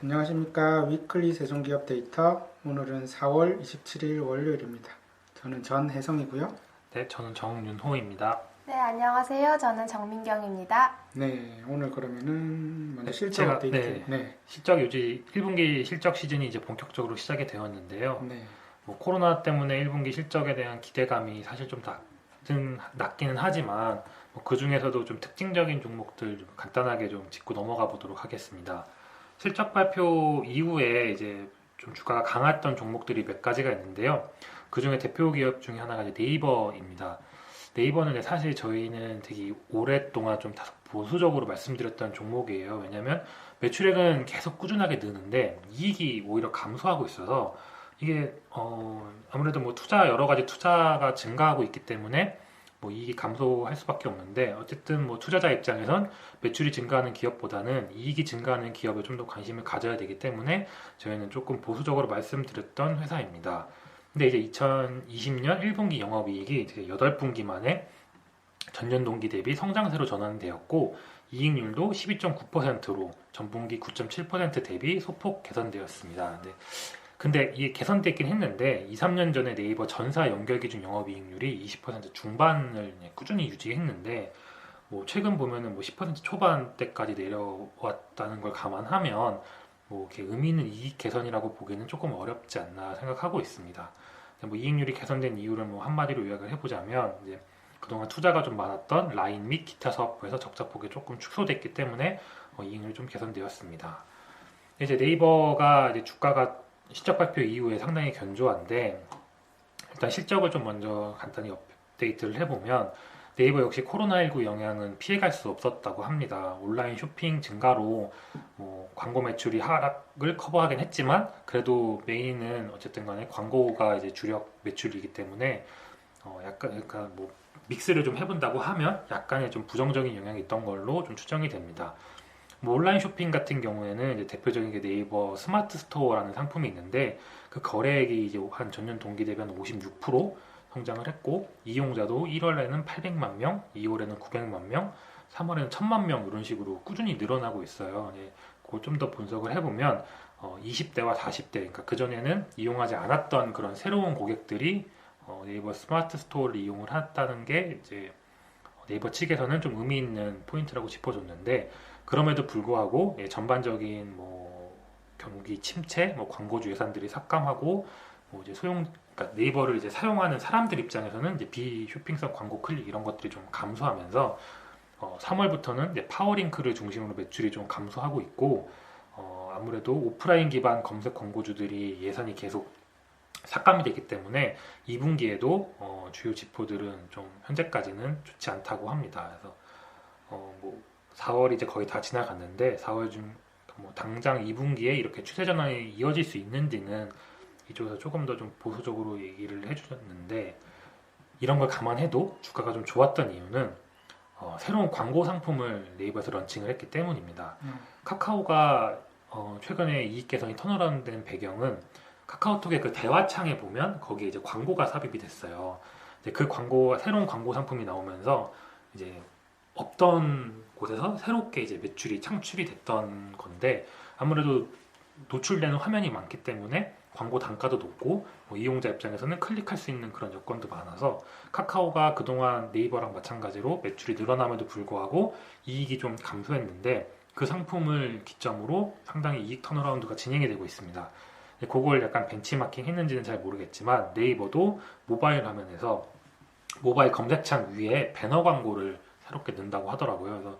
안녕하십니까. 위클리 세종기업 데이터. 오늘은 4월 27일 월요일입니다. 저는 전혜성이고요. 네, 저는 정윤호입니다. 네, 안녕하세요. 저는 정민경입니다. 네, 오늘 그러면은 먼저 네, 실적 업데이트. 네, 실적 요지 1분기 실적 시즌이 이제 본격적으로 시작이 되었는데요. 네, 뭐 코로나 때문에 1분기 실적에 대한 기대감이 사실 좀 낮기는 하지만 그 중에서도 좀 특징적인 종목들 좀 간단하게 좀 짚고 넘어가 보도록 하겠습니다. 실적 발표 이후에 이제 좀 주가가 강했던 종목들이 몇 가지가 있는데요. 그 중에 대표 기업 중에 하나가 이제 네이버입니다. 네이버는 사실 저희는 되게 오랫동안 좀 다소 보수적으로 말씀드렸던 종목이에요. 왜냐하면 매출액은 계속 꾸준하게 느는데 이익이 오히려 감소하고 있어서 이게 아무래도 뭐 여러 가지 투자가 증가하고 있기 때문에 뭐 이익이 감소할 수밖에 없는데 어쨌든 뭐 투자자 입장에선 매출이 증가하는 기업보다는 이익이 증가하는 기업에 좀 더 관심을 가져야 되기 때문에 저희는 조금 보수적으로 말씀드렸던 회사입니다. 근데 이제 2020년 1분기 영업이익이 이제 8분기 만에 전년 동기 대비 성장세로 전환되었고 이익률도 12.9%로 전분기 9.7% 대비 소폭 개선되었습니다. 네. 근데 이게 개선됐긴 했는데 2, 3년 전에 네이버 전사 연결 기준 영업이익률이 20% 중반을 꾸준히 유지했는데 뭐 최근 보면은 뭐 10% 초반대까지 내려왔다는 걸 감안하면 뭐 이렇게 의미 있는 이익 개선이라고 보기는 조금 어렵지 않나 생각하고 있습니다. 뭐 이익률이 개선된 이유를 뭐 한마디로 요약을 해보자면 이제 그동안 투자가 좀 많았던 라인 및 기타 사업부에서 적자폭이 조금 축소됐기 때문에 이익률이 좀 개선되었습니다. 이제 네이버가 이제 주가가 실적 발표 이후에 상당히 견조한데 일단 실적을 좀 먼저 간단히 업데이트를 해보면 네이버 역시 코로나19 영향은 피해갈 수 없었다고 합니다. 온라인 쇼핑 증가로 뭐 광고 매출이 하락을 커버하긴 했지만 그래도 메인은 어쨌든 간에 광고가 이제 주력 매출이기 때문에 약간 그러니까 뭐 믹스를 좀 해본다고 하면 약간의 좀 부정적인 영향이 있던 걸로 좀 추정이 됩니다. 뭐 온라인 쇼핑 같은 경우에는 이제 대표적인 게 네이버 스마트 스토어라는 상품이 있는데 그 거래액이 이제 한 전년 동기 대비 한 56% 성장을 했고 이용자도 1월에는 800만 명, 2월에는 900만 명, 3월에는 1000만 명 이런 식으로 꾸준히 늘어나고 있어요. 예, 그걸 좀 더 분석을 해보면 20대와 40대, 그러니까 그전에는 이용하지 않았던 그런 새로운 고객들이 네이버 스마트 스토어를 이용을 했다는 게 이제 네이버 측에서는 좀 의미 있는 포인트라고 짚어줬는데 그럼에도 불구하고 전반적인 뭐 경기 침체, 뭐 광고주 예산들이 삭감하고 뭐 이제 그러니까 네이버를 이제 사용하는 사람들 입장에서는 이제 비쇼핑성 광고 클릭 이런 것들이 좀 감소하면서 3월부터는 이제 파워링크를 중심으로 매출이 좀 감소하고 있고 아무래도 오프라인 기반 검색 광고주들이 예산이 계속 삭감이 되기 때문에 2분기에도 주요 지표들은 좀 현재까지는 좋지 않다고 합니다. 그래서 뭐 4월이 이제 거의 다 지나갔는데 4월 중 뭐 당장 2분기에 이렇게 추세 전환이 이어질 수 있는지는 이쪽에서 조금 더 좀 보수적으로 얘기를 해주셨는데 이런 걸 감안해도 주가가 좀 좋았던 이유는 새로운 광고 상품을 네이버에서 런칭을 했기 때문입니다. 카카오가 최근에 이익 개선이 턴어라운드 배경은 카카오톡의 그 대화창에 보면 거기에 이제 광고가 삽입이 됐어요. 이제 그 새로운 광고 상품이 나오면서 이제 없던 곳에서 새롭게 이제 매출이 창출이 됐던 건데 아무래도 노출되는 화면이 많기 때문에 광고 단가도 높고 뭐 이용자 입장에서는 클릭할 수 있는 그런 여건도 많아서 카카오가 그동안 네이버랑 마찬가지로 매출이 늘어남에도 불구하고 이익이 좀 감소했는데 그 상품을 기점으로 상당히 이익 턴어라운드가 진행이 되고 있습니다. 그걸 약간 벤치마킹 했는지는 잘 모르겠지만 네이버도 모바일 화면에서 모바일 검색창 위에 배너 광고를 새롭게 넣는다고 하더라고요. 그래서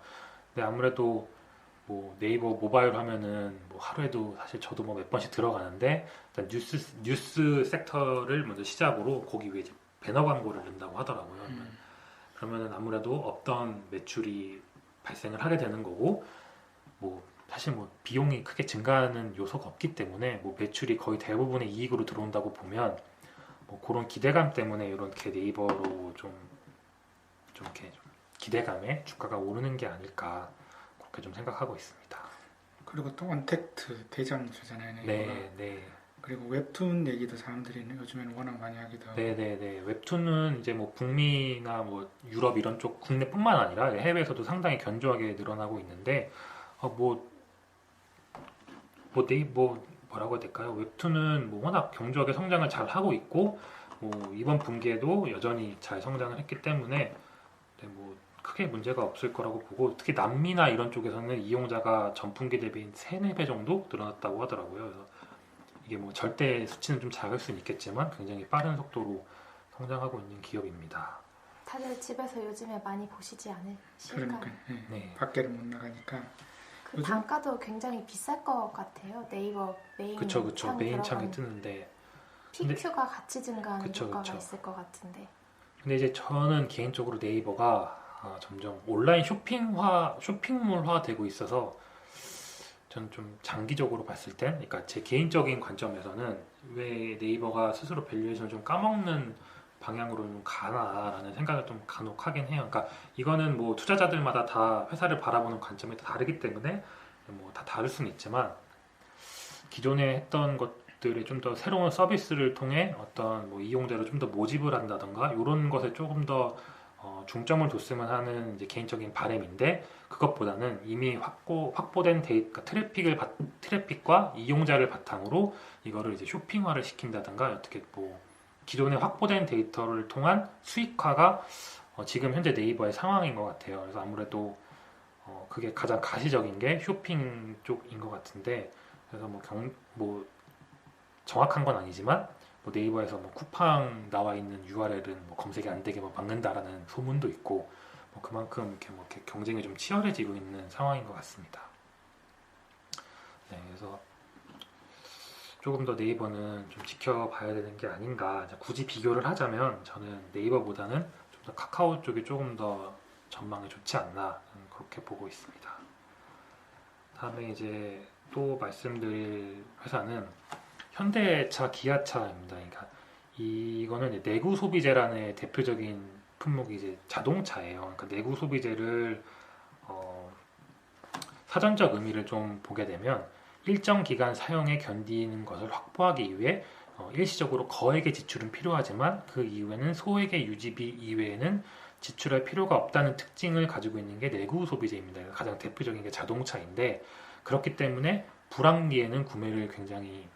근데 아무래도 뭐 네이버 모바일 하면은 뭐 하루에도 사실 저도 뭐 몇 번씩 들어가는데 일단 뉴스 섹터를 먼저 시작으로 거기 위에 이제 배너 광고를 넣는다고 하더라고요. 그러면은 아무래도 없던 매출이 발생을 하게 되는 거고 뭐 사실 뭐 비용이 크게 증가하는 요소가 없기 때문에 뭐 매출이 거의 대부분의 이익으로 들어온다고 보면 뭐 그런 기대감 때문에 이렇게 네이버로 좀 이렇게 좀 기대감에 주가가 오르는 게 아닐까 그렇게 좀 생각하고 있습니다. 그리고 또 언택트 대장주잖아요, 네이버가. 네, 네. 그리고 웹툰 얘기도 사람들이 요즘에는 워낙 많이 하기도 하고. 네, 네, 네. 웹툰은 이제 뭐 북미나 뭐 유럽 이런 쪽 국내뿐만 아니라 해외에서도 상당히 견조하게 늘어나고 있는데 뭐 뭐라고 해야 될까요? 웹툰은 뭐 워낙 경주하게 성장을 잘 하고 있고 뭐 이번 분기에도 여전히 잘 성장을 했기 때문에 네, 뭐 크게 문제가 없을 거라고 보고 특히 남미나 이런 쪽에서는 이용자가 전분기 대비 3, 4배 정도 늘어났다고 하더라고요. 그래서 이게 뭐 절대 수치는 좀 작을 수는 있겠지만 굉장히 빠른 속도로 성장하고 있는 기업입니다. 다들 집에서 요즘에 많이 보시지 않으실까요? 그러니까 예. 네. 밖에를 못 나가니까 그 요즘- 단가도 굉장히 비쌀 것 같아요. 네이버 메인 그쵸. 창 메인 창에 들어가는 뜨는데 PQ가 같이 증가하는 그쵸, 효과가 그쵸. 있을 것 같은데. 근데 이제 저는 개인적으로 네이버가 점점 온라인 쇼핑몰화 되고 있어서 저는 좀 장기적으로 봤을 땐, 그러니까 제 개인적인 관점에서는 왜 네이버가 스스로 밸류에이션을 좀 까먹는 방향으로 좀 가나라는 생각을 좀 간혹 하긴 해요. 그러니까 이거는 뭐 투자자들마다 다 회사를 바라보는 관점이 다 다르기 때문에 뭐 다 다를 수는 있지만 기존에 했던 것들의 좀 더 새로운 서비스를 통해 어떤 뭐 이용자를 좀 더 모집을 한다던가 이런 것에 조금 더 중점을 뒀으면 하는 이제 개인적인 바람인데 그것보다는 이미 확보된 그러니까 트래픽과 이용자를 바탕으로 이거를 이제 쇼핑화를 시킨다던가 어떻게 뭐 기존에 확보된 데이터를 통한 수익화가 지금 현재 네이버의 상황인 것 같아요. 그래서 아무래도 그게 가장 가시적인 게 쇼핑 쪽인 것 같은데 그래서 뭐 정확한 건 아니지만 뭐 네이버에서 뭐 쿠팡 나와 있는 URL은 뭐 검색이 안 되게 뭐 막는다라는 소문도 있고 뭐 그만큼 이렇게 경쟁이 좀 치열해지고 있는 상황인 것 같습니다. 네, 그래서 조금 더 네이버는 좀 지켜봐야 되는 게 아닌가. 굳이 비교를 하자면 저는 네이버보다는 좀 더 카카오 쪽이 조금 더 전망이 좋지 않나 그렇게 보고 있습니다. 다음에 이제 또 말씀드릴 회사는 현대차, 기아차입니다. 그러니까 이거는 이제 내구 소비재라는 대표적인 품목이 이제 자동차예요. 그러니까 내구 소비재를 사전적 의미를 좀 보게 되면 일정 기간 사용에 견디는 것을 확보하기 위해 일시적으로 거액의 지출은 필요하지만 그 이후에는 소액의 유지비 이외에는 지출할 필요가 없다는 특징을 가지고 있는 게 내구 소비재입니다. 가장 대표적인 게 자동차인데 그렇기 때문에 불황기에는 구매를 굉장히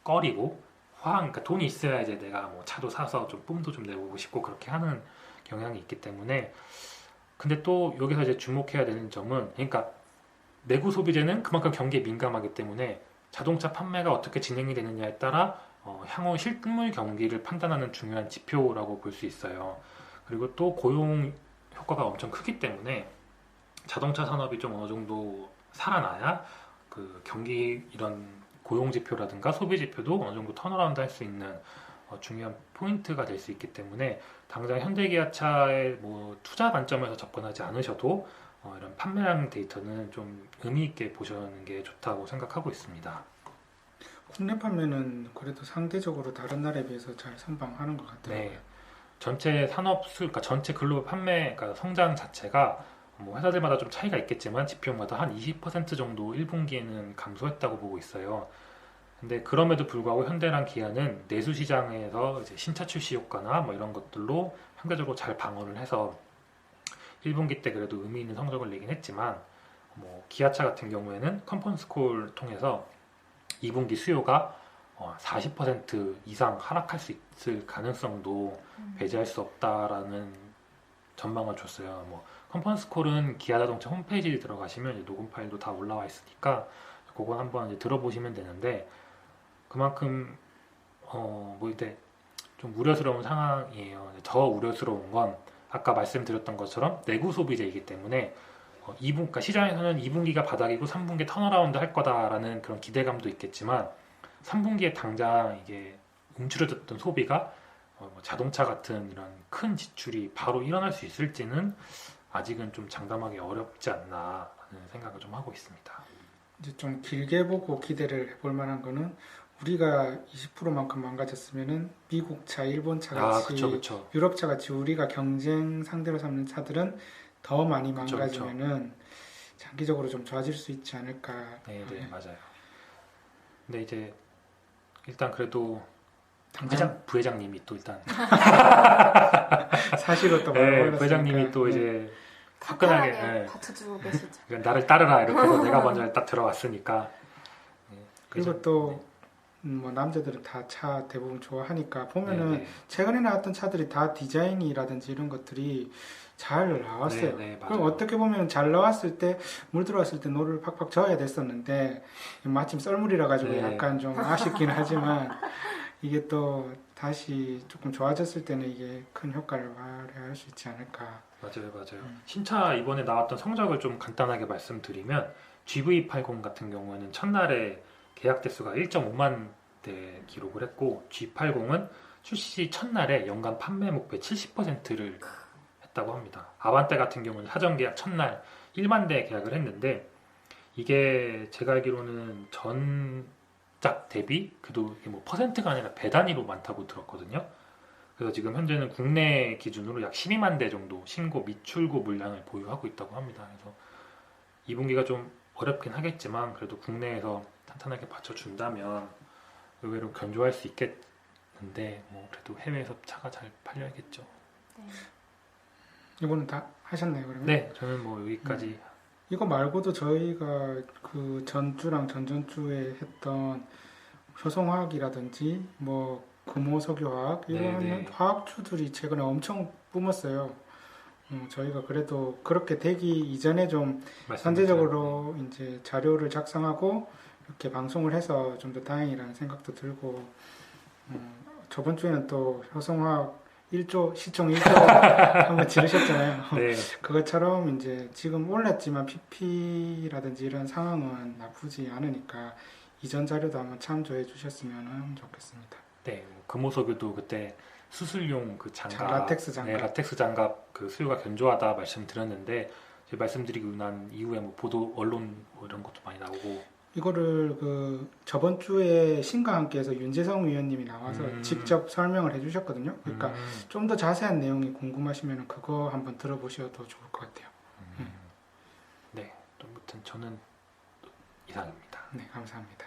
꺼리고 그러니까 돈이 있어야 이제 내가 뭐 차도 사서 좀 뿜도 좀 내보고 싶고 그렇게 하는 경향이 있기 때문에 근데 또 여기서 이제 주목해야 되는 점은 그러니까 내구 소비재는 그만큼 경기에 민감하기 때문에 자동차 판매가 어떻게 진행이 되느냐에 따라 향후 실물 경기를 판단하는 중요한 지표라고 볼 수 있어요. 그리고 또 고용 효과가 엄청 크기 때문에 자동차 산업이 좀 어느 정도 살아나야 그 경기 이런 고용 지표라든가 소비 지표도 어느 정도 턴어라운드 할 수 있는 중요한 포인트가 될 수 있기 때문에 당장 현대기아차의 뭐 투자 관점에서 접근하지 않으셔도 이런 판매량 데이터는 좀 의미 있게 보시는 게 좋다고 생각하고 있습니다. 국내 판매는 그래도 상대적으로 다른 나라에 비해서 잘 선방하는 것 같더라고요. 네, 전체 그러니까 전체 글로벌 판매, 그러니까 성장 자체가 뭐 회사들마다 좀 차이가 있겠지만 지표마다 한 20% 정도 1분기에는 감소했다고 보고 있어요. 근데 그럼에도 불구하고 현대랑 기아는 내수 시장에서 이제 신차 출시 효과나 뭐 이런 것들로 상대적으로 잘 방어를 해서 1분기 때 그래도 의미 있는 성적을 내긴 했지만 뭐 기아차 같은 경우에는 컨퍼런스 콜 통해서 2분기 수요가 40% 이상 하락할 수 있을 가능성도 배제할 수 없다라는 전망을 줬어요. 뭐 컨퍼런스 콜은 기아자동차 홈페이지에 들어가시면 이제 녹음 파일도 다 올라와 있으니까 그건 한번 이제 들어보시면 되는데 그만큼 뭐 이제 좀 우려스러운 상황이에요. 더 우려스러운 건 아까 말씀드렸던 것처럼 내구 소비재이기 때문에 그러니까 시장에서는 2분기가 바닥이고 3분기에 턴어라운드 할 거다라는 그런 기대감도 있겠지만 3분기에 당장 이게 움츠러졌던 소비가 뭐 자동차 같은 이런 큰 지출이 바로 일어날 수 있을지는 아직은 좀 장담하기 어렵지 않나라는 생각을 좀 하고 있습니다. 이제 좀 길게 보고 기대를 해볼 만한 거는 우리가 20%만큼 망가졌으면은 미국 차, 일본 차 같이 그쵸. 유럽 차 같이 우리가 경쟁 상대로 삼는 차들은 더 많이 그쵸. 망가지면은 장기적으로 좀 좋아질 수 있지 않을까. 네, 맞아요. 근데 이제 일단 그래도 당장 부회장님이 또 일단 사실로 또 말을 올렸으니까. 부회장님이 또 이제 화끈하게 화끈하게 받쳐주고 계시죠. 그러니까 나를 따르라 이렇게 해서 내가 먼저 딱 들어왔으니까 그리고 또 뭐 남자들은 다 차 대부분 좋아하니까 보면은 네, 네. 최근에 나왔던 차들이 다 디자인이라든지 이런 것들이 잘 나왔어요. 네, 그럼 맞아요. 어떻게 보면 잘 나왔을 때 물 들어왔을 때 노를 팍팍 저어야 됐었는데 마침 썰물이라 가지고 네. 약간 좀 아쉽긴 하지만 이게 또 다시 조금 좋아졌을 때는 이게 큰 효과를 발휘할 수 있지 않을까. 맞아요. 신차 이번에 나왔던 성적을 좀 간단하게 말씀드리면 GV80 같은 경우에는 첫날에 계약 대수가 1.5만 대 기록을 했고 G80은 출시 첫날에 연간 판매 목표 70%를 했다고 합니다. 아반떼 같은 경우는 사전 계약 첫날 1만 대 계약을 했는데 이게 제가 알기로는 전작 대비 그래도 이게 뭐 퍼센트가 아니라 배 단위로 많다고 들었거든요. 그래서 지금 현재는 국내 기준으로 약 12만 대 정도 신고 미출고 물량을 보유하고 있다고 합니다. 그래서 2분기가 좀 어렵긴 하겠지만 그래도 국내에서 탄탄하게 받쳐준다면 의외로 견조할 수 있겠는데 뭐 그래도 해외에서 차가 잘 팔려야겠죠. 네. 이거는 다 하셨나요, 그러면? 네, 저는 뭐 여기까지. 이거 말고도 저희가 그 전주랑 전전주에 했던 효성화학이라든지 뭐 금호석유화학 이런 네. 화학주들이 최근에 엄청 뿜었어요. 저희가 그래도 그렇게 되기 이전에 좀 선제적으로 이제 자료를 작성하고 이렇게 방송을 해서 좀 더 다행이라는 생각도 들고 저번 주에는 또 효성화학 1조 시총 1조 한번 지르셨잖아요. 네, 그것처럼 이제 지금 올랐지만 PP라든지 이런 상황은 나쁘지 않으니까 이전 자료도 한번 참조해 주셨으면 좋겠습니다. 네, 뭐 금호석유도 그때 수술용 그 장갑, 라텍스 장갑. 네, 라텍스 장갑 그 수요가 견조하다 말씀드렸는데 제가 말씀드리고 난 이후에 뭐 보도 언론 뭐 이런 것도 많이 나오고 이거를 그 저번 주에 신과 함께해서 윤재성 위원님이 나와서 직접 설명을 해주셨거든요. 그러니까 좀 더 자세한 내용이 궁금하시면 그거 한번 들어보셔도 좋을 것 같아요. 네, 아무튼 저는 이상입니다. 네, 감사합니다.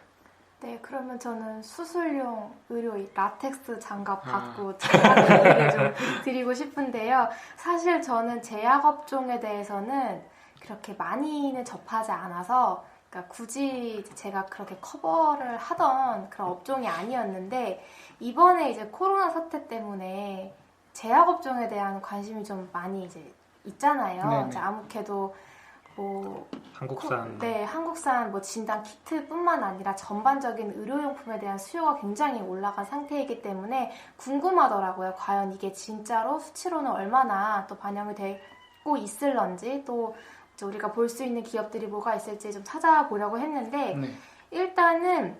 네, 그러면 저는 수술용 의료 라텍스 장갑 받고 장갑 얘기를 좀 드리고 싶은데요. 사실 저는 제약업종에 대해서는 그렇게 많이는 접하지 않아서 그러니까 굳이 제가 그렇게 커버를 하던 그런 업종이 아니었는데 이번에 이제 코로나 사태 때문에 제약업종에 대한 관심이 좀 많이 이제 있잖아요. 네네. 이제 아무래도 뭐 한국산 네, 한국산 뭐 진단 키트뿐만 아니라 전반적인 의료용품에 대한 수요가 굉장히 올라간 상태이기 때문에 궁금하더라고요. 과연 이게 진짜로 수치로는 얼마나 또 반영이 되고 있을런지 또 이제 우리가 볼 수 있는 기업들이 뭐가 있을지 좀 찾아보려고 했는데 네. 일단은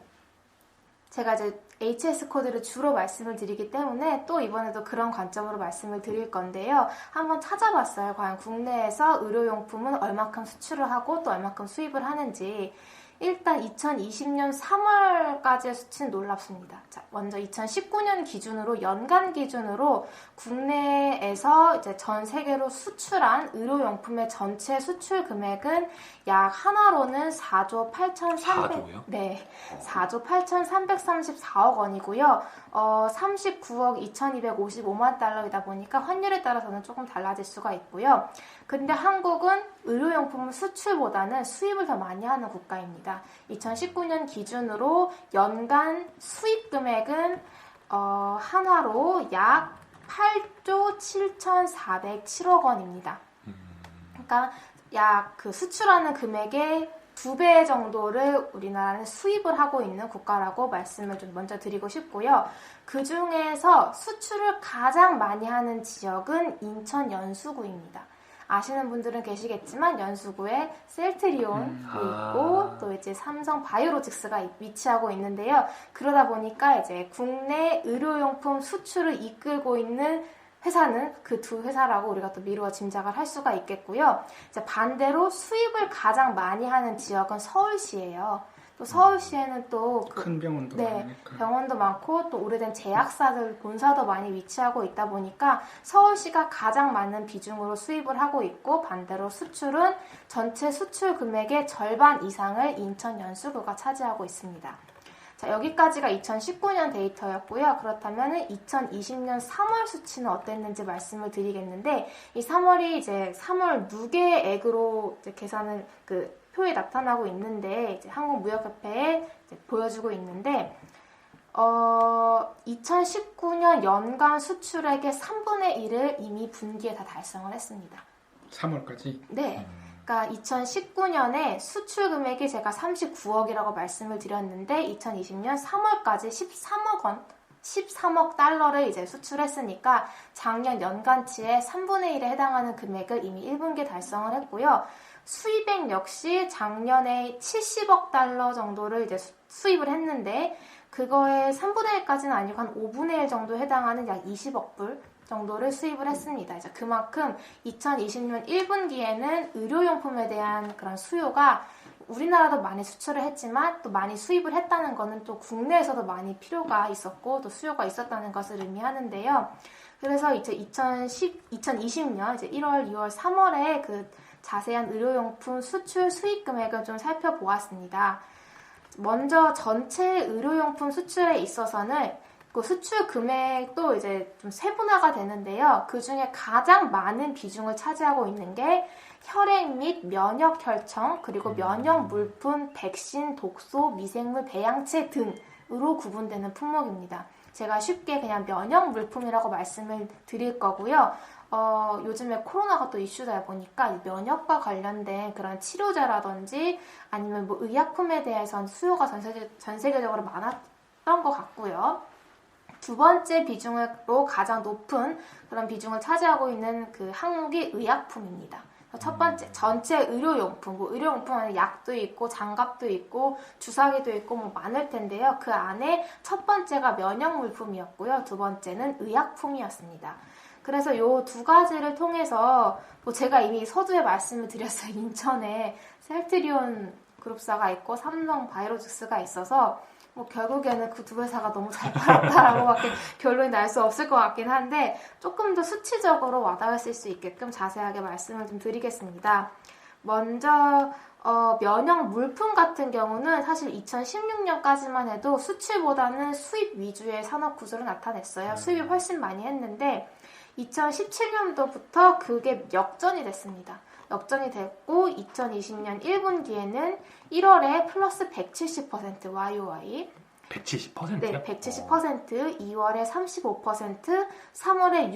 제가 이제 HS 코드를 주로 말씀을 드리기 때문에 또 이번에도 그런 관점으로 말씀을 드릴 건데요. 한번 찾아봤어요. 과연 국내에서 의료용품은 얼마큼 수출을 하고 또 얼마큼 수입을 하는지. 일단 2020년 3월까지의 수치는 놀랍습니다. 자, 먼저 2019년 기준으로 연간 기준으로 국내에서 이제 전 세계로 수출한 의료용품의 전체 수출 금액은 약 하나로는 4조 4조요? 네, 4조 8,334억 원이고요. 39억 2,255만 달러이다 보니까 환율에 따라서는 조금 달라질 수가 있고요. 근데 한국은 의료용품 수출보다는 수입을 더 많이 하는 국가입니다. 2019년 기준으로 연간 수입 금액은 한화로 약 8조 7,407억 원입니다. 그러니까 약 그 수출하는 금액의 2배 정도를 우리나라는 수입을 하고 있는 국가라고 말씀을 좀 먼저 드리고 싶고요. 그 중에서 수출을 가장 많이 하는 지역은 인천 연수구입니다. 아시는 분들은 계시겠지만 연수구에 셀트리온이 있고 또 이제 삼성 바이오로직스가 위치하고 있는데요. 그러다 보니까 이제 국내 의료용품 수출을 이끌고 있는 회사는 그 두 회사라고 우리가 또 미루어 짐작을 할 수가 있겠고요. 이제 반대로 수입을 가장 많이 하는 지역은 서울시예요. 또 서울시에는 또 큰 병원도 많으니까. 병원도 많고 또 오래된 제약사들 본사도 많이 위치하고 있다 보니까 서울시가 가장 많은 비중으로 수입을 하고 있고 반대로 수출은 전체 수출 금액의 절반 이상을 인천 연수구가 차지하고 있습니다. 자, 여기까지가 2019년 데이터였고요. 그렇다면 2020년 3월 수치는 어땠는지 말씀을 드리겠는데, 이 3월이 이제 3월 누계액으로 이제 계산은 그 표에 나타나고 있는데, 이제 한국무역협회에 이제 보여주고 있는데, 2019년 연간 수출액의 3분의 1을 이미 분기에 다 달성을 했습니다. 3월까지? 네. 그러니까 2019년에 수출 금액이 제가 39억이라고 말씀을 드렸는데 2020년 3월까지 13억 달러를 이제 수출했으니까 작년 연간치의 3분의 1에 해당하는 금액을 이미 1분기에 달성을 했고요. 수입액 역시 작년에 70억 달러 정도를 이제 수입을 했는데 그거의 3분의 1까지는 아니고 한 5분의 1 정도 해당하는 약 20억 불 정도를 수입을 했습니다. 이제 그만큼 2020년 1분기에는 의료용품에 대한 그런 수요가 우리나라도 많이 수출을 했지만 또 많이 수입을 했다는 것은 또 국내에서도 많이 필요가 있었고 또 수요가 있었다는 것을 의미하는데요. 그래서 이제 2020년 이제 1월, 2월, 3월에 그 자세한 의료용품 수출 수입 금액을 좀 살펴보았습니다. 먼저 전체 의료용품 수출에 있어서는 그 수출 금액도 이제 좀 세분화가 되는데요. 그 중에 가장 많은 비중을 차지하고 있는 게 혈액 및 면역 혈청, 그리고 면역 물품, 백신, 독소, 미생물, 배양체 등으로 구분되는 품목입니다. 제가 쉽게 그냥 면역 물품이라고 말씀을 드릴 거고요. 요즘에 코로나가 또 이슈다 보니까 이 면역과 관련된 그런 치료제라든지 아니면 뭐 의약품에 대해서는 수요가 전 세계적으로 많았던 것 같고요. 두 번째 비중으로 가장 높은 그런 비중을 차지하고 있는 그 항목이 의약품입니다. 첫 번째, 전체 의료용품, 뭐 의료용품 안에 약도 있고 장갑도 있고 주사기도 있고 뭐 많을 텐데요. 그 안에 첫 번째가 면역물품이었고요. 두 번째는 의약품이었습니다. 그래서 요 두 가지를 통해서 뭐 제가 이미 서두에 말씀을 드렸어요. 인천에 셀트리온 그룹사가 있고 삼성 바이오로직스가 있어서 뭐 결국에는 그 두 회사가 너무 잘 팔았다라고밖에 결론이 날 수 없을 것 같긴 한데 조금 더 수치적으로 와닿았을 수 있게끔 자세하게 말씀을 좀 드리겠습니다. 먼저 면역 물품 같은 경우는 사실 2016년까지만 해도 수출보다는 수입 위주의 산업 구조를 나타냈어요. 수입을 훨씬 많이 했는데 2017년도부터 그게 역전이 됐습니다. 역전이 됐고 2020년 1분기에는 1월에 플러스 170% YOY 170%요? 네, 170%, 2월에 35%, 3월에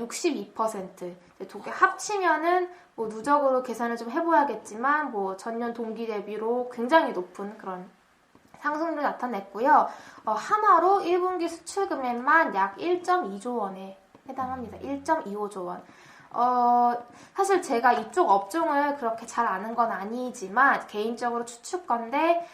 62%. 두 개 합치면은 뭐 누적으로 계산을 좀 해봐야겠지만 뭐 전년 동기 대비로 굉장히 높은 그런 상승률을 나타냈고요. 하나로 1분기 수출 금액만 약 1.2조 원에 해당합니다. 1.25조 원. 사실 제가 이쪽 업종을 그렇게 잘 아는 건 아니지만 개인적으로 추측건데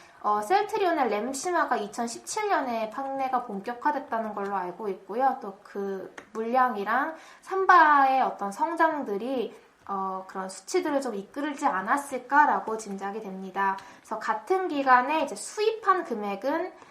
셀트리온의 램시마가 2017년에 판매가 본격화됐다는 걸로 알고 있고요. 또 그 물량이랑 삼바의 어떤 성장들이 그런 수치들을 좀 이끌지 않았을까라고 짐작이 됩니다. 그래서 같은 기간에 이제 수입한 금액은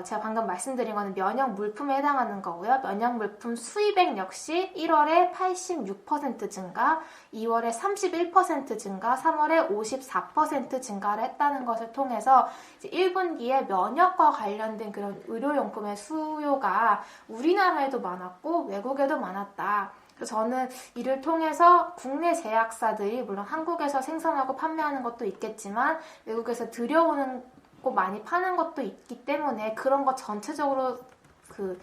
제가 방금 말씀드린 거는 면역 물품에 해당하는 거고요. 면역 물품 수입액 역시 1월에 86% 증가, 2월에 31% 증가, 3월에 54% 증가를 했다는 것을 통해서 이제 1분기에 면역과 관련된 그런 의료용품의 수요가 우리나라에도 많았고 외국에도 많았다. 그래서 저는 이를 통해서 국내 제약사들이 물론 한국에서 생산하고 판매하는 것도 있겠지만 외국에서 들여오는 많이 파는 것도 있기 때문에 그런 거 전체적으로 그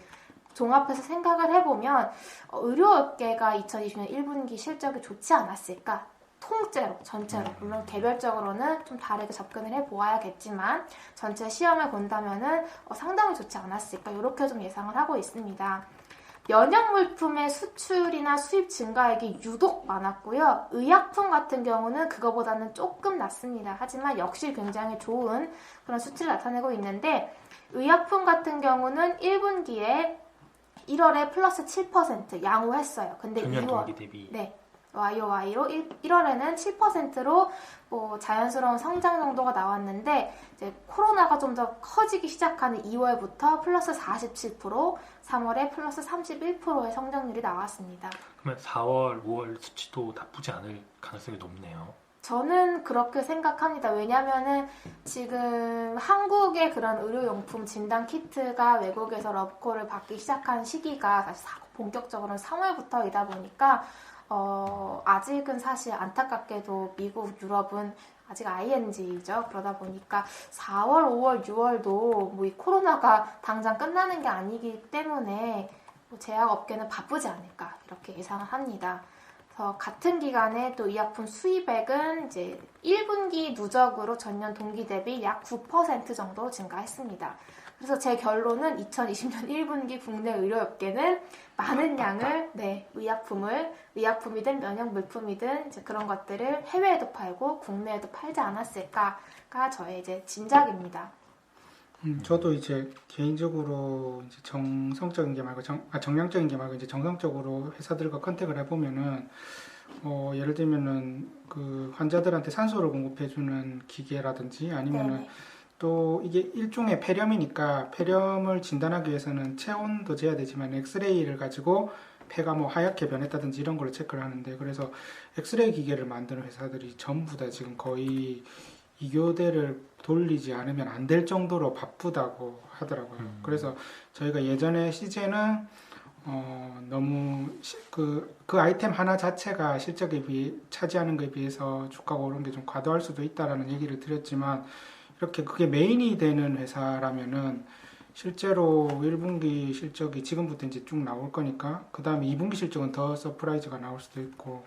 종합해서 생각을 해보면 의료업계가 2020년 1분기 실적이 좋지 않았을까? 통째로, 전체로. 물론 개별적으로는 좀 다르게 접근을 해보아야겠지만 전체 시험을 본다면은 상당히 좋지 않았을까? 이렇게 좀 예상을 하고 있습니다. 면역물품의 수출이나 수입 증가액이 유독 많았고요. 의약품 같은 경우는 그거보다는 조금 낮습니다. 하지만 역시 굉장히 좋은 그런 수치를 나타내고 있는데 의약품 같은 경우는 1분기에 1월에 플러스 7% 양호했어요. 근데 전년 2월 동기 대비 네. YOY로 1월에는 7%로 뭐 자연스러운 성장 정도가 나왔는데 이제 코로나가 좀 더 커지기 시작하는 2월부터 플러스 47%, 3월에 플러스 31%의 성장률이 나왔습니다. 그러면 4월, 5월 수치도 나쁘지 않을 가능성이 높네요. 저는 그렇게 생각합니다. 왜냐면은 지금 한국의 그런 의료용품 진단 키트가 외국에서 러브콜을 받기 시작한 시기가 사실 본격적으로는 3월부터이다 보니까 아직은 사실 안타깝게도 미국, 유럽은 아직 ING죠. 그러다 보니까 4월, 5월, 6월도 뭐 이 코로나가 당장 끝나는 게 아니기 때문에 뭐 제약업계는 바쁘지 않을까 이렇게 예상을 합니다. 그래서 같은 기간에 또 의약품 수입액은 이제 1분기 누적으로 전년 동기 대비 약 9% 정도 증가했습니다. 그래서 제 결론은 2020년 1분기 국내 의료업계는 많은 양을 의약품이든 면역 물품이든 이제 그런 것들을 해외에도 팔고 국내에도 팔지 않았을까가 저의 이제 진작입니다. 저도 이제 개인적으로 이제 정성적인 게 말고 정량적인 게 말고 이제 정성적으로 회사들과 컨택을 해보면은 예를 들면은 그 환자들한테 산소를 공급해주는 기계라든지 아니면은 네. 또 이게 일종의 폐렴이니까 폐렴을 진단하기 위해서는 체온도 재야 되지만 엑스레이를 가지고 폐가 뭐 하얗게 변했다든지 이런 걸로 체크를 하는데 그래서 엑스레이 기계를 만드는 회사들이 전부 다 지금 거의 2교대를 돌리지 않으면 안 될 정도로 바쁘다고 하더라고요. 그래서 저희가 예전에 CJ는 너무 그 아이템 하나 자체가 실적에 비해 차지하는 것에 비해서 주가가 오른 게 좀 과도할 수도 있다라는 얘기를 드렸지만 이렇게 그게 메인이 되는 회사라면은 실제로 1분기 실적이 지금부터 이제 쭉 나올 거니까 그 다음에 2분기 실적은 더 서프라이즈가 나올 수도 있고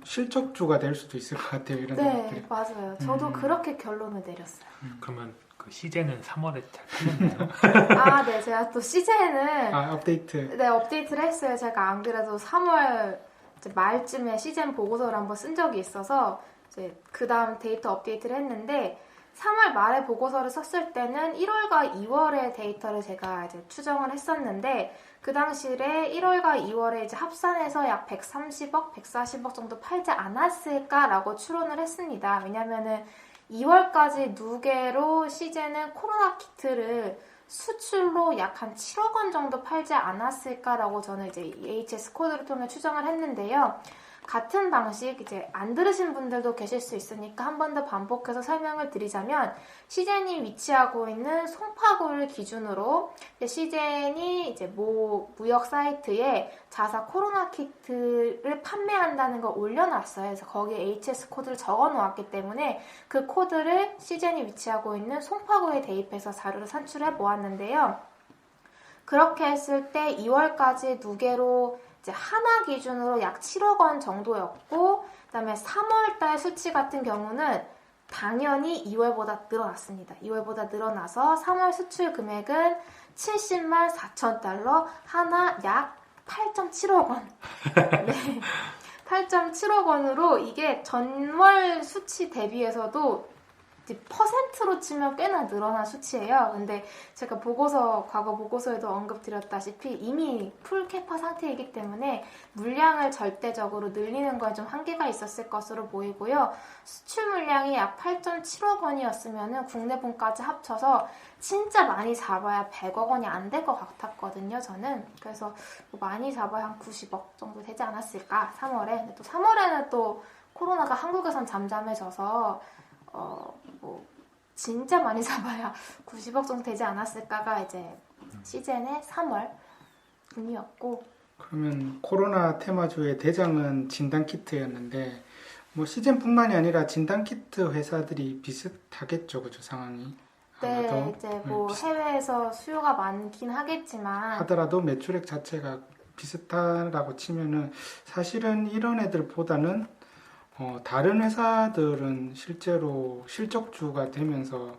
실적주가 될 수도 있을 것 같아요. 이런 네, 것들이. 맞아요. 저도 그렇게 결론을 내렸어요. 그러면 그 시제는 3월에 잘 팔렸나요? 아, 네. 제가 또 CJ는 업데이트. 네, 업데이트를 했어요. 제가 안 그래도 3월 이제 말쯤에 시즌 보고서를 한번 쓴 적이 있어서 이제 그 다음 데이터 업데이트를 했는데 3월 말에 보고서를 썼을 때는 1월과 2월의 데이터를 제가 이제 추정을 했었는데 그 당시에 1월과 2월에 이제 합산해서 약 130억, 140억 정도 팔지 않았을까라고 추론을 했습니다. 왜냐면은 2월까지 누계로 시제는 코로나 키트를 수출로 약 한 7억 원 정도 팔지 않았을까라고 저는 이제 HS 코드를 통해 추정을 했는데요. 같은 방식 이제 안 들으신 분들도 계실 수 있으니까 한 번 더 반복해서 설명을 드리자면 시젠이 위치하고 있는 송파구를 기준으로 시젠이 이제 모 무역 사이트에 자사 코로나 키트를 판매한다는 걸 올려놨어요. 그래서 거기에 HS 코드를 적어 놓았기 때문에 그 코드를 시젠이 위치하고 있는 송파구에 대입해서 자료를 산출해 보았는데요. 그렇게 했을 때 2월까지 누계로 이제 하나 기준으로 약 7억 원 정도였고 그다음에 3월달 수치 같은 경우는 당연히 2월보다 늘어났습니다. 2월보다 늘어나서 3월 수출 금액은 70만 4천 달러, 하나 약 8.7억 원. 네, 8.7억 원으로 이게 전월 수치 대비해서도 퍼센트로 치면 꽤나 늘어난 수치예요. 근데 제가 과거 보고서에도 언급드렸다시피 이미 풀캐파 상태이기 때문에 물량을 절대적으로 늘리는 건 좀 한계가 있었을 것으로 보이고요. 수출 물량이 약 8.7억 원이었으면 국내분까지 합쳐서 진짜 많이 잡아야 100억 원이 안 될 것 같았거든요, 저는. 그래서 많이 잡아야 한 90억 정도 되지 않았을까, 3월에. 근데 또 3월에는 또 코로나가 한국에선 잠잠해져서 진짜 많이 잡아야 90억 정도 되지 않았을까가 이제 시즌의 3월 분이었고. 그러면 코로나 테마주의 대장은 진단키트였는데 뭐 시즌뿐만이 아니라 진단키트 회사들이 비슷하겠죠, 그죠, 상황이? 네, 이제 뭐 해외에서 수요가 많긴 하겠지만 하더라도 매출액 자체가 비슷하다고 치면은 사실은 이런 애들보다는 다른 회사들은 실제로 실적주가 되면서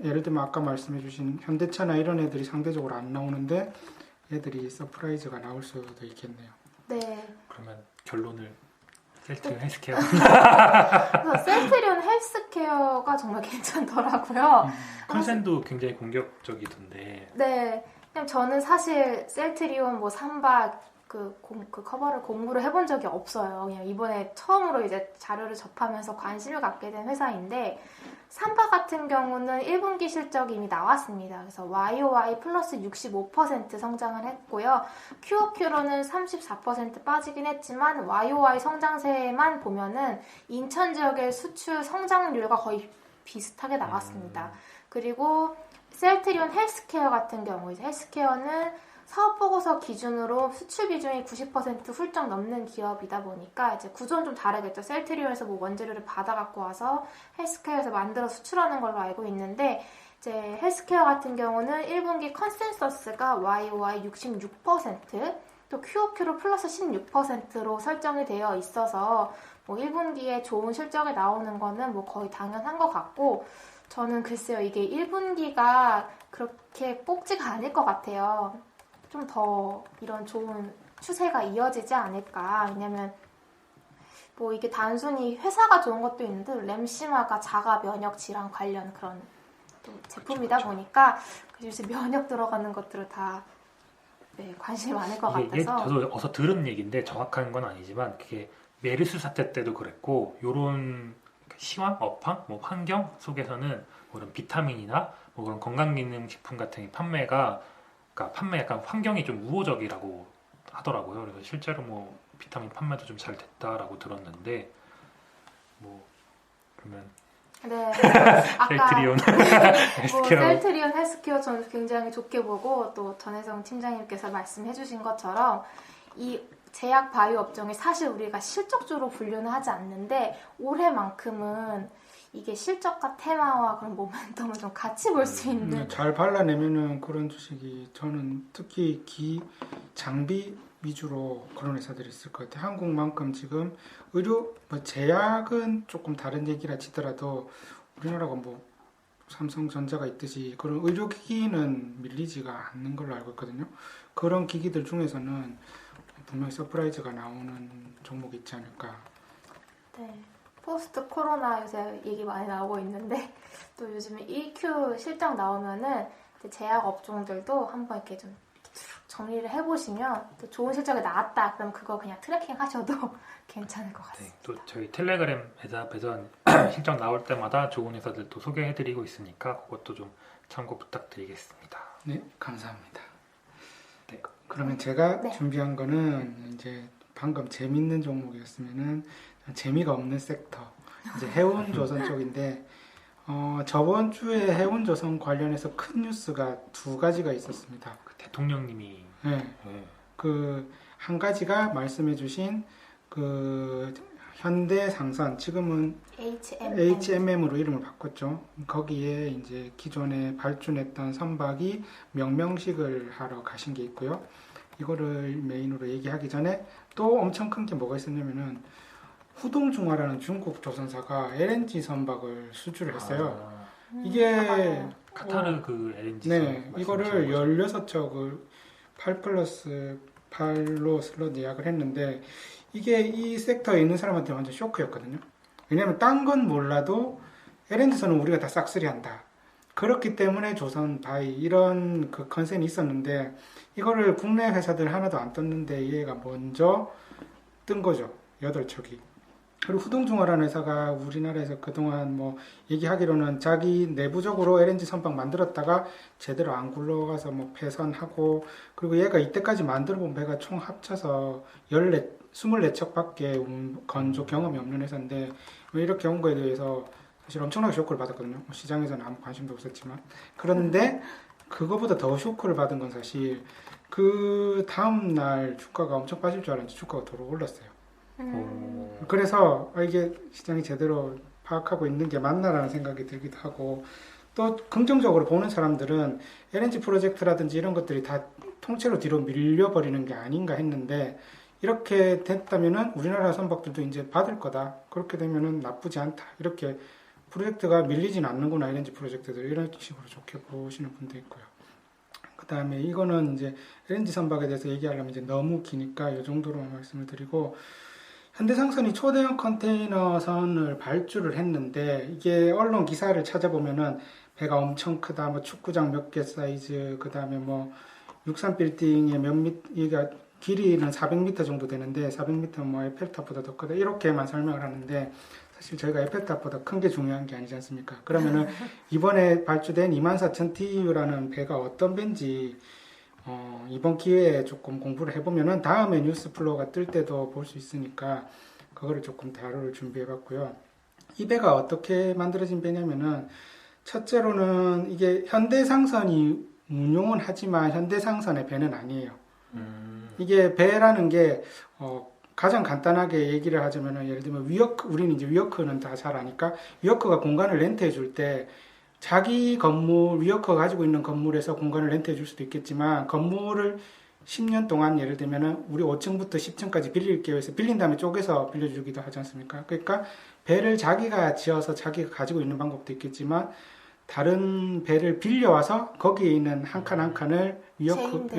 예를 들면 아까 말씀해주신 현대차나 이런 애들이 상대적으로 안 나오는데 애들이 서프라이즈가 나올 수도 있겠네요. 네. 그러면 결론을 셀트리온 헬스케어. 그래서 셀트리온 헬스케어가 정말 괜찮더라고요. 컨센도 굉장히 공격적이던데. 네. 그냥 저는 사실 셀트리온, 삼박 그 커버를 공부를 해본 적이 없어요. 그냥 이번에 처음으로 이제 자료를 접하면서 관심을 갖게 된 회사인데, 삼파 같은 경우는 1분기 실적이 이미 나왔습니다. 그래서 YOY 플러스 65% 성장을 했고요. QOQ로는 34% 빠지긴 했지만 YOY 성장세만 보면은 인천 지역의 수출 성장률과 거의 비슷하게 나왔습니다. 그리고 셀트리온 헬스케어 같은 경우, 이제 헬스케어는 사업보고서 기준으로 수출 비중이 90% 훌쩍 넘는 기업이다 보니까 이제 구조는 좀 다르겠죠. 셀트리온에서 뭐 원재료를 받아갖고 와서 헬스케어에서 만들어 수출하는 걸로 알고 있는데, 이제 헬스케어 같은 경우는 1분기 컨센서스가 YOY 66%, 또 QOQ로 플러스 16%로 설정이 되어 있어서 뭐 1분기에 좋은 실적이 나오는 거는 뭐 거의 당연한 것 같고, 저는 글쎄요, 이게 1분기가 그렇게 뽑지가 않을 것 같아요. 좀 더 이런 좋은 추세가 이어지지 않을까. 왜냐면 뭐 이게 단순히 회사가 좋은 것도 있는데 램시마가 자가 면역 질환 관련 그런 또 제품이다 보니까 요새 면역 들어가는 것들을 다 관심이 많을 것 같아서. 저도 어서 들은 얘기인데 정확한 건 아니지만 그게 메르스 사태 때도 그랬고, 요런 시황, 업황, 뭐 환경 속에서는 뭐 이런 비타민이나 뭐 그런 건강기능식품 같은 판매가, 그러니까 판매 약간 환경이 좀 우호적이라고 하더라고요. 그래서 실제로 뭐 비타민 판매도 좀 잘 됐다라고 들었는데, 뭐 그러면 네, 셀트리온 뭐 셀트리온 헬스케어 저는 굉장히 좋게 보고, 또 전혜성 팀장님께서 말씀해주신 것처럼 이 제약 바이오 업종이 사실 우리가 실적주로 분류는 하지 않는데 올해만큼은 이게 실적과 테마와 그런 모멘텀을 좀 같이 볼 수 있는, 잘 발라내면은 그런 주식이, 저는 특히 장비 위주로 그런 회사들이 있을 것 같아요. 한국만큼 지금 의료, 뭐 제약은 조금 다른 얘기라 치더라도 우리나라가 뭐 삼성전자가 있듯이 그런 의료기기는 밀리지가 않는 걸로 알고 있거든요. 그런 기기들 중에서는 분명히 서프라이즈가 나오는 종목이 있지 않을까. 네. 포스트 코로나 요새 얘기 많이 나오고 있는데, 또 요즘에 1Q 실적 나오면은 제약 업종들도 한번 이렇게 좀 정리를 해보시면, 또 좋은 실적이 나왔다 그럼 그거 그냥 트래킹 하셔도 괜찮을 것 같습니다. 네, 또 저희 텔레그램 배전 실적 나올 때마다 좋은 회사들 또 소개해드리고 있으니까 그것도 좀 참고 부탁드리겠습니다. 네, 감사합니다. 네, 그러면 제가 준비한 거는 이제 방금 재밌는 종목이었으면은 재미가 없는 섹터, 이제 해운조선 쪽인데, 저번 주에 해운조선 관련해서 큰 뉴스가 두 가지가 있었습니다. 그 대통령님이 그 한 가지가 말씀해주신 그 현대상선, 지금은 HMM으로 이름을 바꿨죠. 거기에 이제 기존에 발주했던 선박이 명명식을 하러 가신 게 있고요. 이거를 메인으로 얘기하기 전에 또 엄청 큰 게 뭐가 있었냐면은, 후동중화라는 중국 조선사가 LNG 선박을 수주를 했어요. 이게 카타르 그 LNG 네, 이거를 16척을 8+8로 슬롯 예약을 했는데, 이게 이 섹터에 있는 사람한테 완전 쇼크였거든요. 왜냐면 딴 건 몰라도 LNG선은 우리가 다 싹쓸이 한다. 그렇기 때문에 조선 바이 이런 그 컨셉이 있었는데, 이거를 국내 회사들 하나도 안 떴는데 얘가 먼저 뜬 거죠. 8척이. 그리고 후동중화라는 회사가 우리나라에서 그동안 뭐 얘기하기로는 자기 내부적으로 LNG 선박 만들었다가 제대로 안 굴러가서 뭐 폐선하고, 그리고 얘가 이때까지 만들어본 배가 총 합쳐서 24척밖에 건조 경험이 없는 회사인데, 왜 이렇게 온 거에 대해서 사실 엄청나게 쇼크를 받았거든요. 시장에서는 아무 관심도 없었지만. 그런데 그거보다 더 쇼크를 받은 건 사실 그 다음날 주가가 엄청 빠질 줄 알았는데 주가가 도로 올랐어요. 그래서 이게 시장이 제대로 파악하고 있는 게 맞나라는 생각이 들기도 하고, 또 긍정적으로 보는 사람들은 LNG 프로젝트라든지 이런 것들이 다 통째로 뒤로 밀려버리는 게 아닌가 했는데, 이렇게 됐다면은 우리나라 선박들도 이제 받을 거다. 그렇게 되면은 나쁘지 않다. 이렇게 프로젝트가 밀리진 않는구나, LNG 프로젝트들. 이런 식으로 좋게 보시는 분도 있고요. 그 다음에 이거는 이제 LNG 선박에 대해서 얘기하려면 이제 너무 기니까 이 정도로만 말씀을 드리고, 현대상선이 초대형 컨테이너선을 발주를 했는데, 이게 언론 기사를 찾아보면은 배가 엄청 크다, 뭐 축구장 몇 개 사이즈, 그 다음에 뭐 63빌딩에 몇 미, 얘가 길이는 400m 정도 되는데 400m는 뭐 에펠탑보다 더 크다 이렇게만 설명을 하는데 사실 저희가 에펠탑보다 큰 게 중요한 게 아니지 않습니까? 그러면은 이번에 발주된 24,000 TEU라는 배가 어떤 배인지 이번 기회에 조금 공부를 해보면은 다음에 뉴스 플로우가 뜰 때도 볼 수 있으니까 그거를 조금 자료를 준비해봤고요. 이 배가 어떻게 만들어진 배냐면은 첫째로는 이게 현대상선이 운용은 하지만 현대상선의 배는 아니에요. 이게 배라는 게 가장 간단하게 얘기를 하자면은 예를 들면 위워크, 우리는 이제 위워크는 다 잘 아니까 위워크가 공간을 렌트해 줄 때 자기 건물, 위워커가 가지고 있는 건물에서 공간을 렌트해 줄 수도 있겠지만 건물을 10년 동안 예를 들면은 우리 5층부터 10층까지 빌릴게요 해서 빌린 다음에 쪼개서 빌려주기도 하지 않습니까? 그러니까 배를 자기가 지어서 자기가 가지고 있는 방법도 있겠지만 다른 배를 빌려와서 거기에 있는 한 칸 한 칸을